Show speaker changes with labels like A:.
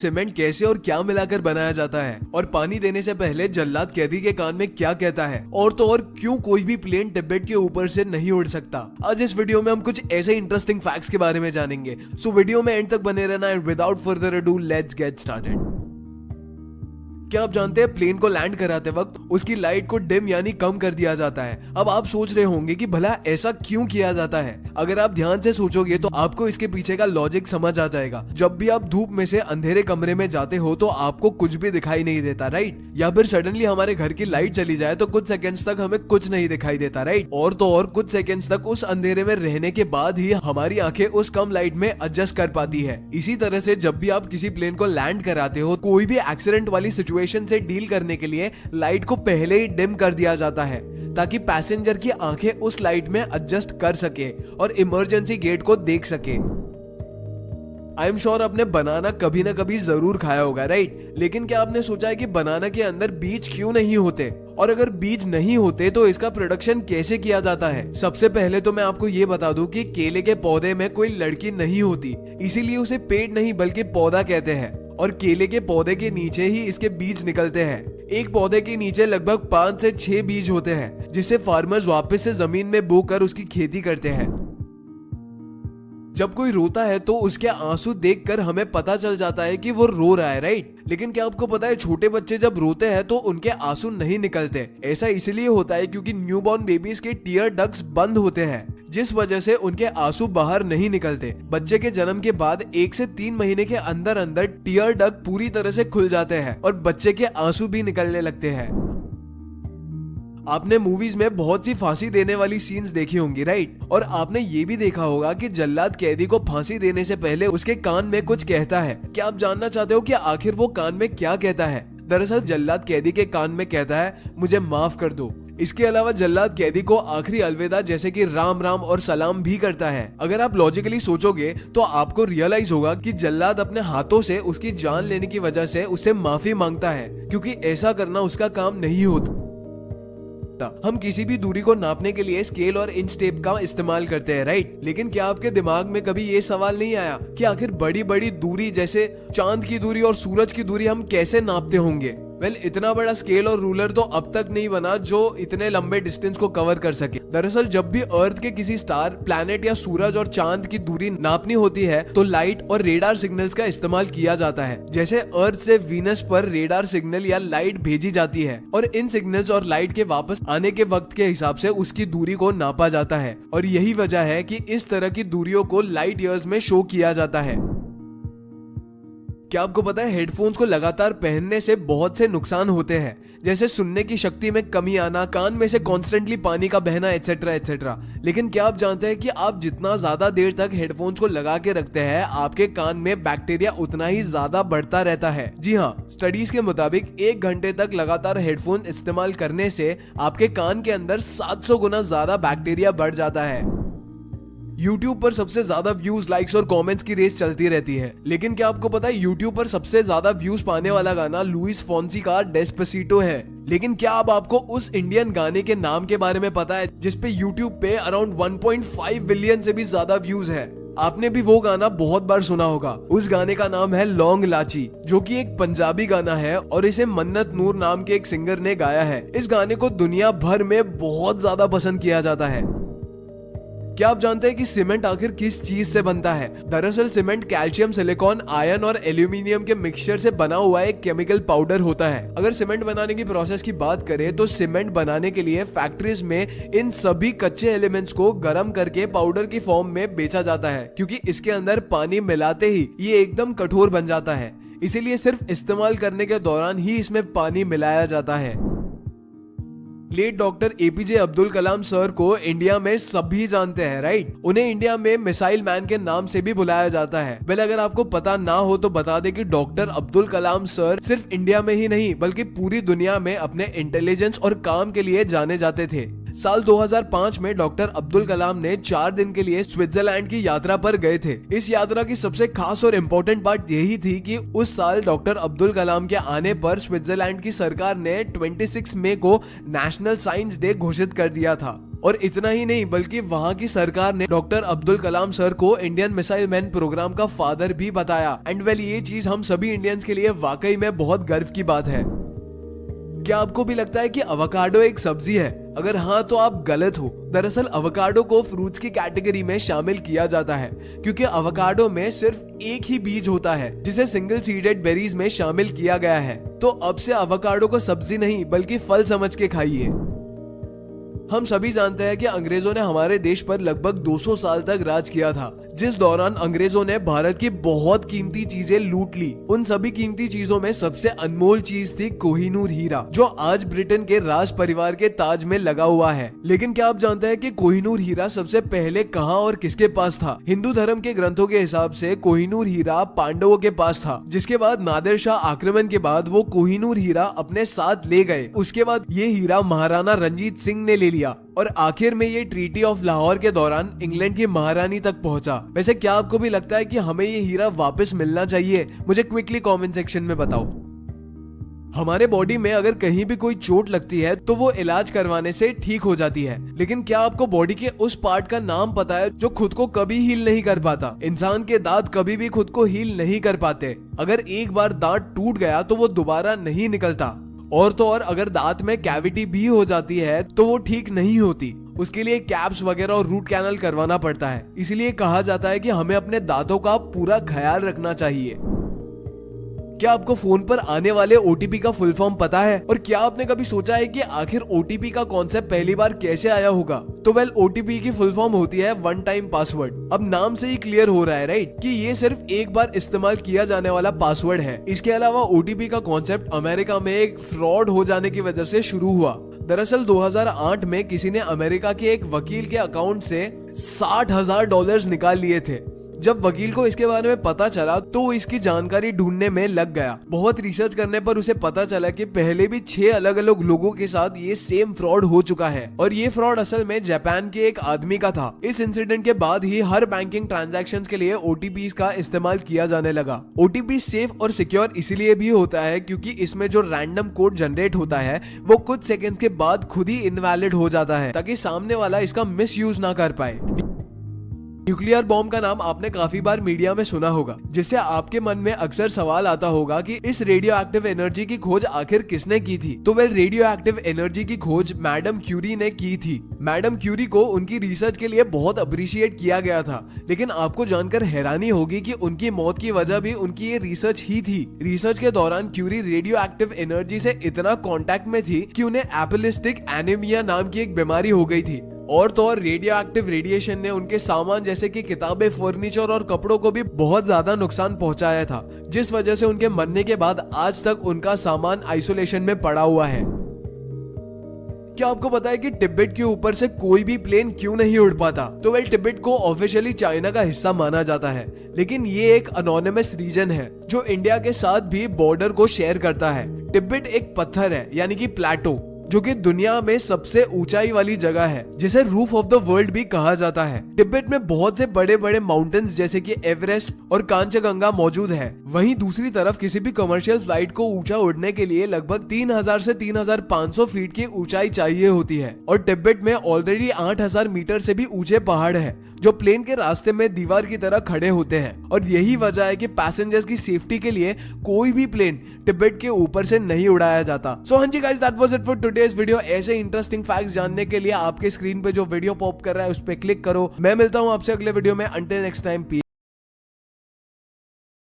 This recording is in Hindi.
A: सीमेंट कैसे और क्या मिलाकर बनाया जाता है, और पानी देने से पहले जल्लाद कैदी के कान में क्या कहता है, और तो और क्यों कोई भी प्लेन टिब्बत के ऊपर से नहीं उड़ सकता। आज इस वीडियो में हम कुछ ऐसे इंटरेस्टिंग फैक्ट्स के बारे में जानेंगे। सो वीडियो में एंड तक बने रहना and without further ado let's get started. क्या आप जानते हैं प्लेन को लैंड कराते वक्त उसकी लाइट को डिम यानी कम कर दिया जाता है। अब आप सोच रहे होंगे कि भला ऐसा क्यों किया जाता है। अगर आप ध्यान से सोचोगे तो आपको इसके पीछे का लॉजिक समझ आ जाएगा। जब भी आप धूप में से अंधेरे कमरे में जाते हो तो आपको कुछ भी दिखाई नहीं देता, राइट? या फिर सडनली हमारे घर की लाइट चली जाए तो कुछ सेकंड्स तक हमें कुछ नहीं दिखाई देता, राइट? और तो और कुछ सेकंड्स तक उस अंधेरे में रहने के बाद ही हमारी आंखें उस कम लाइट में एडजस्ट कर पाती है। इसी तरह से जब भी आप किसी प्लेन को लैंड कराते हो, कोई भी एक्सीडेंट वाली सिचुएशन से डील करने के लिए लाइट को पहले ही डिम कर दिया जाता है ताकि पैसेंजर की आंखें उस लाइट में एडजस्ट कर सके और इमरजेंसी गेट को देख सके। आई एम श्योर आपने बनाना कभी ना कभी जरूर खाया होगा, राइट? लेकिन क्या आपने सोचा है कि बनाना के अंदर बीज क्यों नहीं होते, और अगर बीज नहीं होते तो इसका प्रोडक्शन कैसे किया जाता है? सबसे पहले तो मैं आपको ये बता दूं कि केले के पौधे में कोई लड़की नहीं होती, इसीलिए उसे पेड़ नहीं बल्कि पौधा कहते हैं। और केले के पौधे के नीचे ही इसके बीज निकलते हैं। एक पौधे के नीचे लगभग 5 से 6 बीज होते हैं, जिसे फार्मर्स वापस से जमीन में बोकर उसकी खेती करते हैं। जब कोई रोता है तो उसके आंसू देखकर हमें पता चल जाता है कि वो रो रहा है, राइट? लेकिन क्या आपको पता है छोटे बच्चे जब रोते हैं तो उनके आंसू नहीं निकलते। ऐसा इसलिए होता है क्योंकि न्यूबॉर्न बेबीज के टीयर डक्ट्स बंद होते हैं, जिस वजह से उनके आंसू बाहर नहीं निकलते। बच्चे के जन्म के बाद 1 से 3 महीने के अंदर अंदर टीयर डक्ट पूरी तरह से खुल जाते हैं और बच्चे के आंसू भी निकलने लगते हैं। आपने मूवीज में बहुत सी फांसी देने वाली सीन्स देखी होंगी, राइट? और आपने ये भी देखा होगा कि जल्लाद कैदी को फांसी देने से पहले उसके कान में कुछ कहता है। क्या आप जानना चाहते हो कि आखिर वो कान में क्या कहता है? दरअसल जल्लाद कैदी के कान में कहता है, मुझे माफ कर दो। इसके अलावा जल्लाद कैदी को आखिरी अलविदा जैसे कि राम राम और सलाम भी करता है। अगर आप लॉजिकली सोचोगे तो आपको रियलाइज होगा कि जल्लाद अपने हाथों से उसकी जान लेने की वजह से उससे माफी मांगता है, क्योंकि ऐसा करना उसका काम नहीं होता। हम किसी भी दूरी को नापने के लिए स्केल और इंच टेप का इस्तेमाल करते हैं, राइट? लेकिन क्या आपके दिमाग में कभी ये सवाल नहीं आया कि आखिर बड़ी बड़ी दूरी जैसे चांद की दूरी और सूरज की दूरी हम कैसे नापते होंगे? इतना बड़ा स्केल और रूलर तो अब तक नहीं बना जो इतने लंबे डिस्टेंस को कवर कर सके। दरअसल जब भी अर्थ के किसी स्टार, प्लैनेट या सूरज और चांद की दूरी नापनी होती है तो लाइट और रेडार सिग्नल्स का इस्तेमाल किया जाता है। जैसे अर्थ से वीनस पर रेडार सिग्नल या लाइट भेजी जाती है और इन सिग्नल्स और लाइट के वापस आने के वक्त के हिसाब से उसकी दूरी को नापा जाता है। और यही वजह है कि इस तरह की दूरियों को लाइट ईयर्स में शो किया जाता है। क्या आपको पता है हेडफोन्स को लगातार पहनने से बहुत से नुकसान होते हैं, जैसे सुनने की शक्ति में कमी आना, कान में से कॉन्स्टेंटली पानी का बहना, एटसेट्रा एटसेट्रा। लेकिन क्या आप जानते हैं कि आप जितना ज्यादा देर तक हेडफोन्स को लगा के रखते हैं, आपके कान में बैक्टीरिया उतना ही ज्यादा बढ़ता रहता है। जी हाँ, स्टडीज के मुताबिक 1 घंटे तक लगातार हेडफोन इस्तेमाल करने से आपके कान के अंदर 700 गुना ज्यादा बैक्टीरिया बढ़ जाता है। YouTube पर सबसे ज्यादा व्यूज, लाइक्स और कमेंट्स की रेस चलती रहती है। लेकिन क्या आपको पता है YouTube पर सबसे ज्यादा व्यूज पाने वाला गाना लुइस फॉन्सी का डेस्पेसिटो है? लेकिन क्या अब आपको उस इंडियन गाने के नाम के बारे में पता है जिसपे YouTube पे अराउंड 1.5 बिलियन से भी ज्यादा व्यूज है? आपने भी वो गाना बहुत बार सुना होगा। उस गाने का नाम है लौंग लाची, जो कि एक पंजाबी गाना है और इसे मन्नत नूर नाम के एक सिंगर ने गाया है। इस गाने को दुनिया भर में बहुत ज्यादा पसंद किया जाता है। क्या आप जानते हैं कि सीमेंट आखिर किस चीज से बनता है? दरअसल सीमेंट कैल्शियम, सिलिकॉन, आयरन और एल्यूमिनियम के मिक्सचर से बना हुआ एक केमिकल पाउडर होता है। अगर सीमेंट बनाने की प्रोसेस की बात करें तो सीमेंट बनाने के लिए फैक्ट्रीज में इन सभी कच्चे एलिमेंट्स को गर्म करके पाउडर की फॉर्म में बेचा जाता है, क्योंकि इसके अंदर पानी मिलाते ही ये एकदम कठोर बन जाता है। इसीलिए सिर्फ इस्तेमाल करने के दौरान ही इसमें पानी मिलाया जाता है। Late doctor APJ Abdul Kalam sir को इंडिया में सभी जानते हैं, राइट? उन्हें इंडिया में मिसाइल मैन के नाम से भी बुलाया जाता है। अगर आपको पता ना हो तो बता दे कि डॉक्टर अब्दुल कलाम सर सिर्फ इंडिया में ही नहीं बल्कि पूरी दुनिया में अपने इंटेलिजेंस और काम के लिए जाने जाते थे। साल 2005 में डॉक्टर अब्दुल कलाम ने 4 दिन के लिए स्विट्जरलैंड की यात्रा पर गए थे। इस यात्रा की सबसे खास और इम्पोर्टेंट बात यही थी कि उस साल डॉक्टर अब्दुल कलाम के आने पर स्विट्जरलैंड की सरकार ने 26 मई को नेशनल साइंस डे घोषित कर दिया था। और इतना ही नहीं बल्कि वहाँ की सरकार ने डॉक्टर अब्दुल कलाम सर को इंडियन मिसाइल मैन प्रोग्राम का फादर भी बताया। एंड वेल ये चीज हम सभी इंडियंस के लिए वाकई में बहुत गर्व की बात है। क्या आपको भी लगता है कि अवोकाडो एक सब्जी है? अगर हाँ तो आप गलत हो। दरअसल अवोकाडो को फ्रूट्स की कैटेगरी में शामिल किया जाता है क्योंकि अवोकाडो में सिर्फ एक ही बीज होता है जिसे सिंगल सीडेड बेरीज में शामिल किया गया है। तो अब से अवोकाडो को सब्जी नहीं बल्कि फल समझ के खाइए। हम सभी जानते हैं कि अंग्रेजों ने हमारे देश पर लगभग 200 साल तक राज किया था, जिस दौरान अंग्रेजों ने भारत की बहुत कीमती चीजें लूट ली। उन सभी कीमती चीजों में सबसे अनमोल चीज थी कोहिनूर हीरा, जो आज ब्रिटेन के राज परिवार के ताज में लगा हुआ है। लेकिन क्या आप जानते हैं कि कोहिनूर हीरा सबसे पहले कहां और किसके पास था? हिंदू धर्म के ग्रंथों के हिसाब से कोहिनूर हीरा पांडवों के पास था, जिसके बाद नादिर शाह आक्रमण के बाद वो कोहिनूर हीरा अपने साथ ले गए। उसके बाद ये हीरा महाराणा रंजीत सिंह ने ले लिया और आखिर में ये ट्रीटी ऑफ लाहौर के दौरान इंग्लैंड की महारानी तक पहुंचा। वैसे क्या आपको भी लगता है कि हमें ये हीरा वापस मिलना चाहिए? मुझे क्विकली कमेंट सेक्शन में बताओ। हमारे बॉडी में अगर कहीं भी कोई चोट लगती है तो वो इलाज करवाने से ठीक हो जाती है, लेकिन क्या आपको बॉडी के उस पार्ट का नाम पता है जो खुद को कभी हील नहीं कर पाता? इंसान के दांत कभी भी खुद को हील नहीं कर पाते। अगर एक बार दांत टूट गया तो वो दोबारा नहीं निकलता। और तो और अगर दांत में कैविटी भी हो जाती है तो वो ठीक नहीं होती। उसके लिए कैप्स वगैरह और रूट कैनल करवाना पड़ता है। इसलिए कहा जाता है कि हमें अपने दांतों का पूरा ख्याल रखना चाहिए। क्या आपको फोन पर आने वाले ओटीपी का फुल फॉर्म पता है? और क्या आपने कभी सोचा है कि आखिर ओटीपी का कॉन्सेप्ट पहली बार कैसे आया होगा? तो वेल ओटीपी की फुल फॉर्म होती है वन टाइम पासवर्ड। अब नाम से ही क्लियर हो रहा है राइट कि ये सिर्फ एक बार इस्तेमाल किया जाने वाला पासवर्ड है। इसके अलावा ओटीपी का कॉन्सेप्ट अमेरिका में एक फ्रॉड हो जाने की वजह से शुरू हुआ। दरअसल 2008 में किसी ने अमेरिका के एक वकील के अकाउंट से $60,000 निकाल लिए थे। जब वकील को इसके बारे में पता चला तो वो इसकी जानकारी ढूंढने में लग गया। बहुत रिसर्च करने पर उसे पता चला कि पहले भी 6 अलग अलग लोगों के साथ ये सेम फ्रॉड हो चुका है और ये फ्रॉड असल में जापान के एक आदमी का था। इस इंसिडेंट के बाद ही हर बैंकिंग ट्रांजैक्शंस के लिए ओटीपी का इस्तेमाल किया जाने लगा। ओटीपी सेफ और सिक्योर इसलिए भी होता है क्योंकि इसमें जो रैंडम कोड जनरेट होता है वो कुछ सेकेंड्स के बाद खुद ही इनवैलिड हो जाता है ताकि सामने वाला इसका मिस यूज ना कर पाए। न्यूक्लियर बॉम्ब का नाम आपने काफी बार मीडिया में सुना होगा, जिससे आपके मन में अक्सर सवाल आता होगा कि इस रेडियो एक्टिव एनर्जी की खोज आखिर किसने की थी? तो वेल रेडियो एक्टिव एनर्जी की खोज मैडम क्यूरी ने की थी। मैडम क्यूरी को उनकी रिसर्च के लिए बहुत अप्रिशिएट किया गया था, लेकिन आपको जानकर हैरानी होगी कि उनकी मौत की वजह भी उनकी ये रिसर्च ही थी। रिसर्च के दौरान क्यूरी रेडियो एक्टिव एनर्जी से इतना कॉन्टेक्ट में थी कि उन्हें एपिलिस्टिक एनीमिया नाम की एक बीमारी हो गई थी। और तो और रेडियो एक्टिव रेडिएशन ने उनके सामान जैसे कि किताबें, फर्नीचर और कपड़ों को भी बहुत ज्यादा नुकसान पहुंचाया था, जिस वजह से उनके मरने के बाद आज तक उनका सामान आइसोलेशन में पड़ा हुआ है। क्या आपको पता है कि तिब्बत के ऊपर से कोई भी प्लेन क्यों नहीं उड़ पाता? तो वेल तिब्बत को ऑफिशियली चाइना का हिस्सा माना जाता है, लेकिन ये एक अनोनिमस रीजन है जो इंडिया के साथ भी बॉर्डर को शेयर करता है। तिब्बत एक पत्थर है यानी कि प्लेटो, जो कि दुनिया में सबसे ऊंचाई वाली जगह है, जिसे रूफ ऑफ द वर्ल्ड भी कहा जाता है। तिब्बत में बहुत से बड़े बड़े माउंटेन्स जैसे कि एवरेस्ट और कांचनजंगा मौजूद है। वहीं दूसरी तरफ किसी भी कमर्शियल फ्लाइट को ऊंचा उड़ने के लिए लगभग 3000 से 3500 फीट की ऊंचाई चाहिए होती है और तिब्बत में ऑलरेडी 8000 मीटर से भी ऊंचे पहाड़ है जो प्लेन के रास्ते में दीवार की तरह खड़े होते हैं। और यही वजह है कि पैसेंजर्स की सेफ्टी के लिए कोई भी प्लेन तिब्बत के ऊपर से नहीं उड़ाया जाता। सो हाँ जी guys, that was it for today's video. ऐसे इंटरेस्टिंग फैक्ट्स जानने के लिए आपके स्क्रीन पे जो वीडियो पॉप कर रहा है उस पर क्लिक करो। मैं मिलता हूँ आपसे अगले वीडियो में। Until next time.